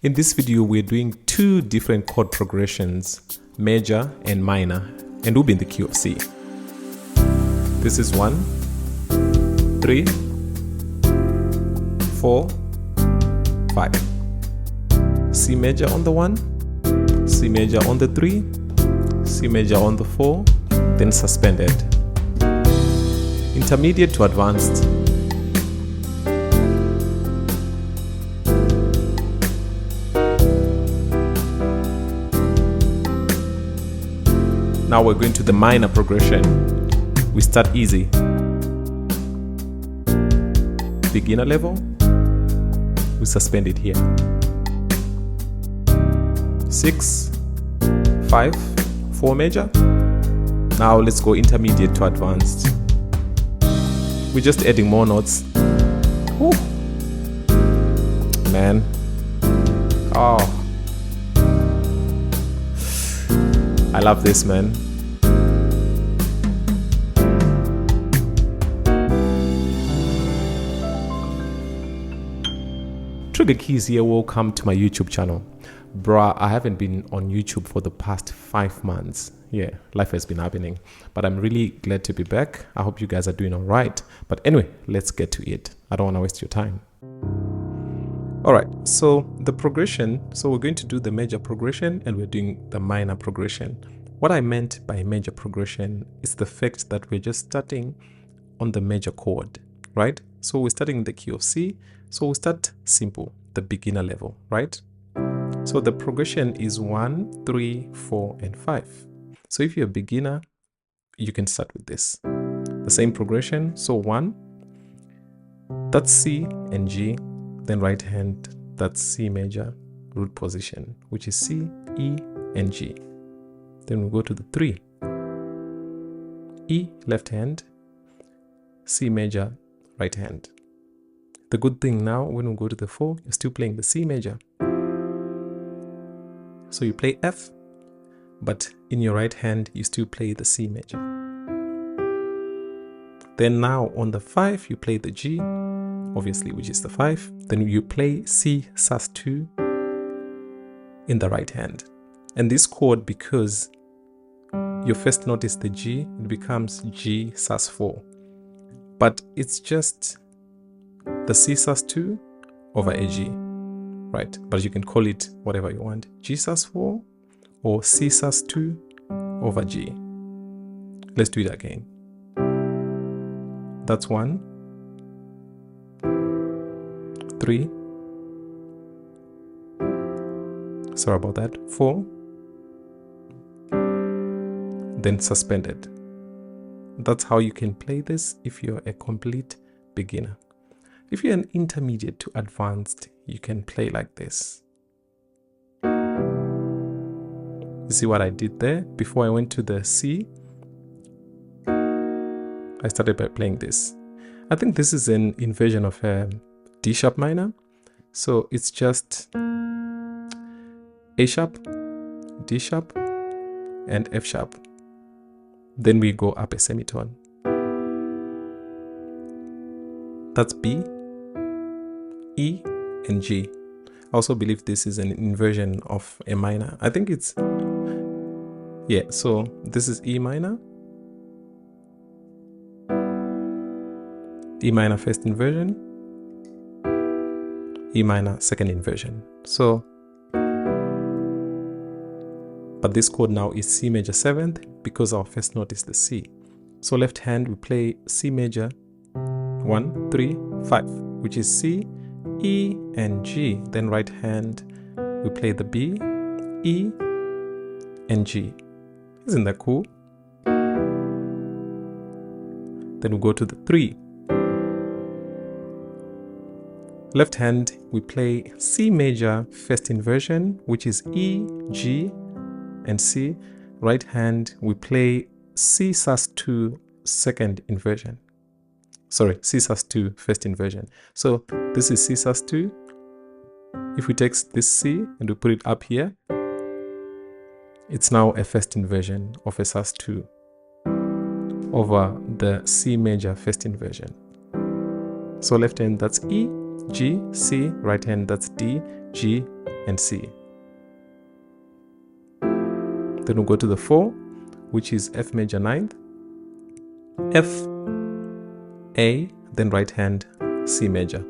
In this video, we're doing two different chord progressions, major and minor, and we'll be in the key of C. This is 1, 3, 4, 5. C major on the 1, C major on the 3, C major on the 4, then suspended. Intermediate to advanced. Now we're going to the minor progression. We start easy. Beginner level. We suspend it here. 6, 5, 4 major. Now let's go intermediate to advanced. We're just adding more notes. Woo. Man. Oh. I love this, man. Trigger keys here, welcome to my YouTube channel. Bruh, I haven't been on YouTube for the past 5 months. Yeah, life has been happening, but I'm really glad to be back. I hope you guys are doing all right. But anyway, let's get to it. I don't want to waste your time. All right, so the progression, so we're going to do the major progression and we're doing the minor progression. What I meant by major progression is the fact that we're just starting on the major chord, right? So we're starting in the key of C. So we start simple, the beginner level, right? So the progression is 1, 3, 4, and 5. So if you're a beginner, you can start with this. The same progression. So 1, that's C and G. Then right hand, that's C major, root position, which is C, E, and G. Then we go to the 3. E, left hand, C major, right hand. The good thing now, when we go to the 4, you're still playing the C major. So you play F, but in your right hand, you still play the C major. Then now on the 5, you play the G, obviously, which is the 5. Then you play C sus2 in the right hand. And this chord, because your first note is the G, it becomes G sus4. But it's just the C sus2 over a G, right? But you can call it whatever you want. G sus4 or C sus2 over G. Let's do it again. That's 1, 3, sorry about that, 4, then suspended. That's how you can play this if you're a complete beginner. If you're an intermediate to advanced, you can play like this. You see what I did there? Before I went to the C, I started by playing this. I think this is an inversion of D sharp minor. So it's just A sharp, D sharp, and F sharp. Then we go up a semitone. That's B, E, and G. I also believe this is an inversion of a minor. I think it's, yeah, so this is E minor, E minor first inversion, E minor second inversion. So, but this chord now is C major 7th because our first note is the C. So left hand, we play C major 1, 3, 5, which is C, E, and G. Then right hand, we play the B, E, and G. Isn't that cool? Then we go to the 3. Left hand, we play C major first inversion, which is E, G, and C. Right hand, we play C sus2 second inversion. Sorry, C sus2 first inversion. So this is C sus2. If we take this C and we put it up here, it's now a first inversion of a sus2 over the C major first inversion. So left hand, that's E, G, C, right hand, that's D, G, and C. Then we'll go to the 4, which is F major 9th, F, A, then right hand C major.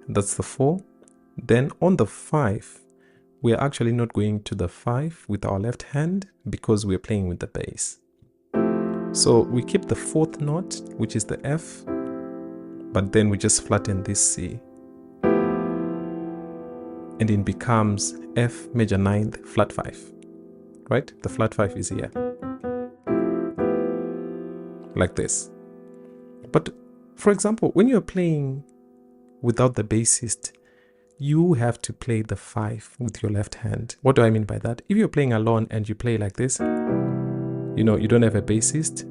That's the 4. Then on the 5, we're actually not going to the 5 with our left hand because we're playing with the bass. So we keep the 4th note, which is the F, but then we just flatten this C. And it becomes F major 9th flat 5, right? The flat 5 is here, like this. But for example, when you're playing without the bassist, you have to play the 5 with your left hand. What do I mean by that? If you're playing alone and you play like this, you know, you don't have a bassist,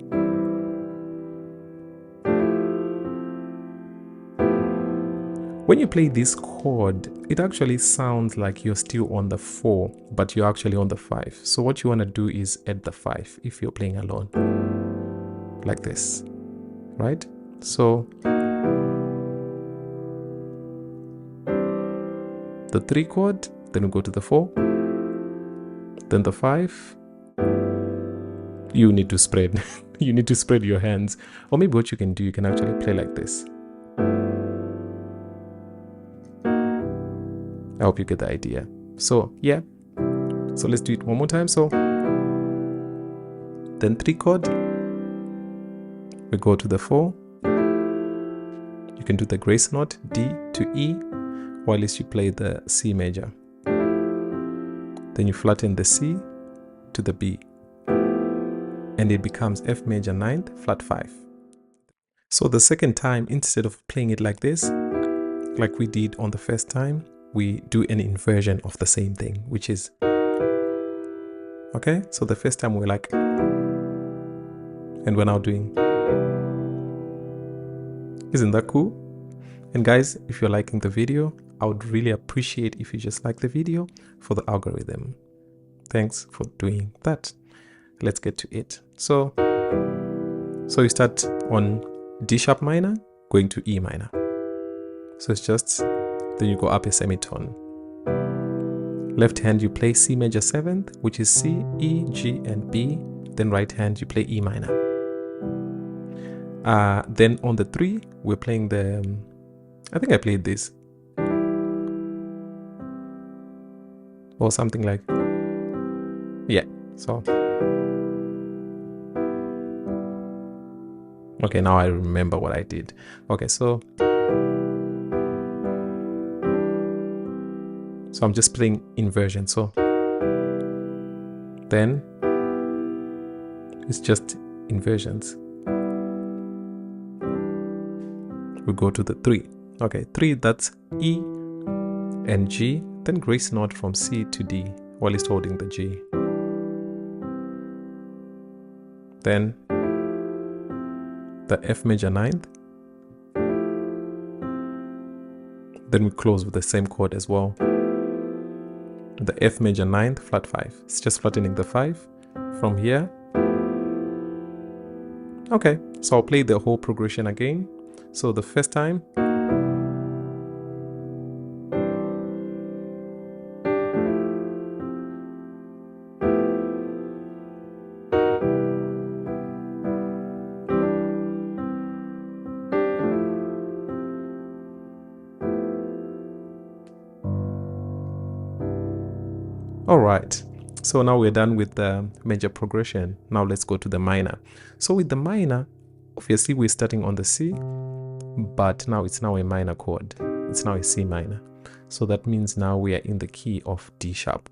when you play this chord, it actually sounds like you're still on the 4, but you're actually on the 5. So what you want to do is add the 5 if you're playing alone, like this, right? So the 3 chord, then we go to the 4, then the 5. You need to spread, you need to spread your hands. Or maybe what you can do, you can actually play like this. I hope you get the idea. So yeah, so let's do it one more time. So then 3 chord, we go to the 4. You can do the grace note D to E, while you play the C major. Then you flatten the C to the B, and it becomes F major 9th flat 5. So the second time, instead of playing it like this, like we did on the first time, we do an inversion of the same thing, which is, okay, so the first time we're like, and we're now doing. Isn't that cool? And guys, if you're liking the video, I would really appreciate if you just like the video for the algorithm. Thanks for doing that. Let's get to it. So you start on D sharp minor, going to E minor. So it's just, then you go up a semitone. Left hand you play C major 7th, which is C, E, G, and B. Then right hand you play E minor. Then on the 3, we're playing the, I think I played this, or something like, yeah, so. Okay, now I remember what I did. Okay, so I'm just playing inversion. So then it's just inversions. We go to the 3. Okay, 3, that's E and G, then grace note from C to D while it's holding the G. Then the F major 9th. Then we close with the same chord as well. The F major 9th flat 5. It's just flattening the 5 from here. Okay, so I'll play the whole progression again. So the first time, all right, so now we're done with the major progression. Now let's go to the minor. So with the minor, obviously we're starting on the C, but now it's now a minor chord. It's now a C minor. So that means now we are in the key of D sharp.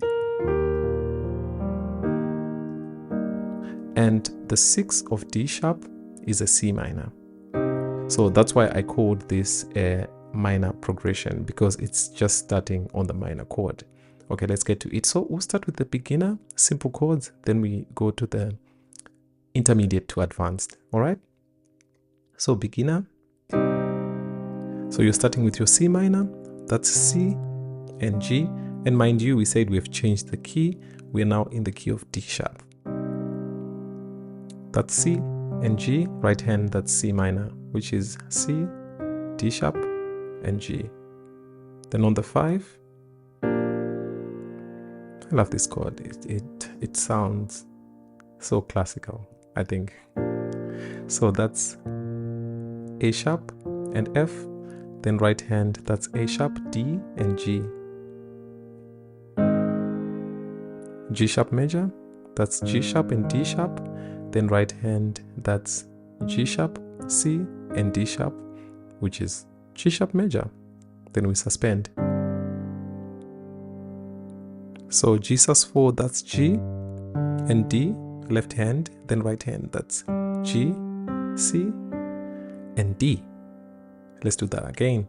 And the 6 of D sharp is a C minor. So that's why I called this a minor progression, because it's just starting on the minor chord. Okay, let's get to it. So we'll start with the beginner, simple chords, then we go to the intermediate to advanced. All right. So beginner. So you're starting with your C minor. That's C and G. And mind you, we said we've changed the key. We're now in the key of D sharp. That's C and G. Right hand, that's C minor, which is C, D sharp, and G. Then on the 5, I love this chord. It sounds so classical, I think. So that's A sharp and F. Then right hand, that's A sharp, D, and G. G sharp major, that's G sharp and D sharp. Then right hand, that's G sharp, C, and D sharp, which is G sharp major. Then we suspend. So G sus4, that's G and D, left hand. Then right hand, that's G, C, and D. Let's do that again.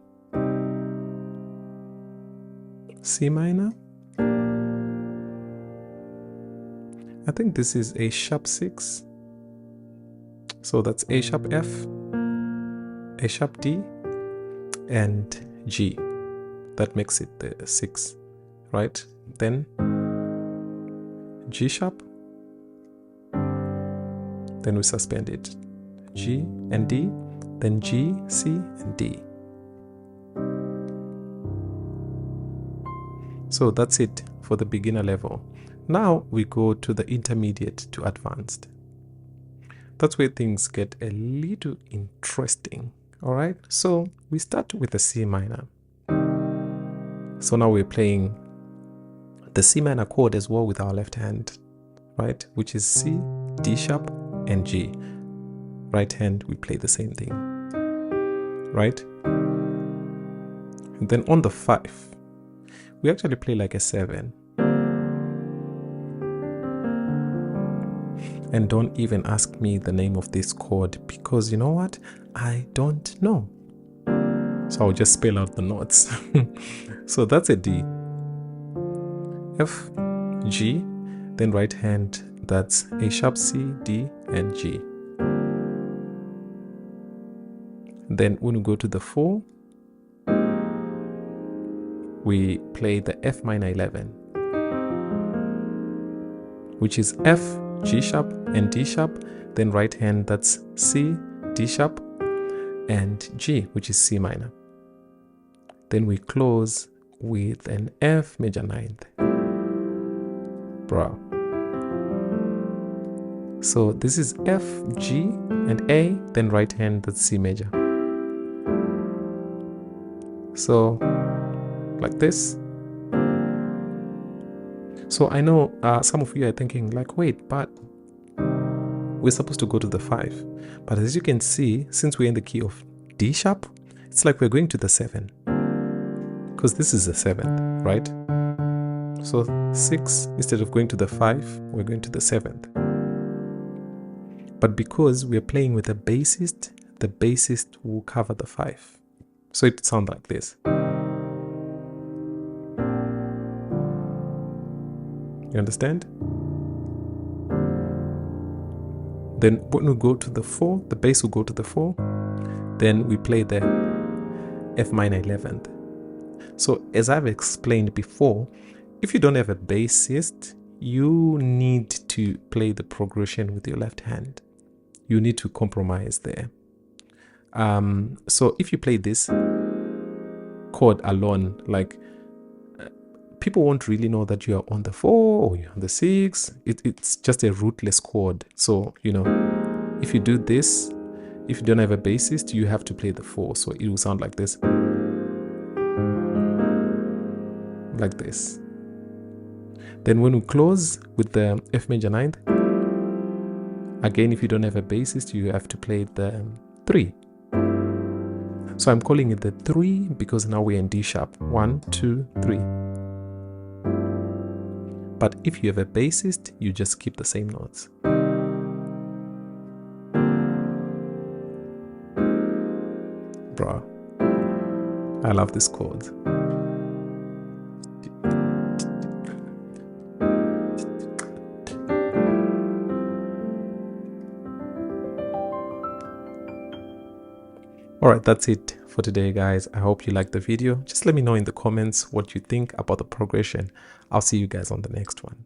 C minor. I think this is A sharp 6. So that's A sharp F, A sharp D, and G. That makes it the 6, right? Then G sharp. Then we suspend it. G and D, then G, C, and D. So that's it for the beginner level. Now we go to the intermediate to advanced. That's where things get a little interesting. All right, so we start with the C minor. So now we're playing the C minor chord as well with our left hand, right? Which is C, D sharp, and G. Right hand, we play the same thing, right? And then on the 5, we actually play like a 7. And don't even ask me the name of this chord, because you know what? I don't know. So I'll just spell out the notes. So that's a D. F, G, then right hand, that's A sharp, C, D, and G. Then when we go to the 4, we play the F minor 11, which is F, G sharp, and D sharp. Then right hand, that's C, D sharp, and G, which is C minor. Then we close with an F major 9th. Bro. So this is F, G, and A, then right hand, that's C major. So like this. So I know some of you are thinking like, wait, but we're supposed to go to the 5. But as you can see, since we're in the key of D sharp, it's like we're going to the 7. Because this is the 7th, right? So 6, instead of going to the 5, we're going to the 7th. But because we're playing with a bassist, the bassist will cover the 5. So it sounds like this. You understand? Then when we go to the 4, the bass will go to the 4. Then we play the F minor 11th. So as I've explained before, if you don't have a bassist, you need to play the progression with your left hand. You need to compromise there. So if you play this chord alone, like people won't really know that you are on the 4 or you're on the 6. It's just a rootless chord. So, you know, if you do this, if you don't have a bassist, you have to play the 4. So it will sound like this. Like this. Then when we close with the F major 9th, again, if you don't have a bassist, you have to play the 3. So I'm calling it the 3 because now we're in D sharp. 1, 2, 3. But if you have a bassist, you just keep the same notes. Bruh, I love this chord. Alright, that's it for today, guys. I hope you liked the video. Just let me know in the comments what you think about the progression. I'll see you guys on the next one.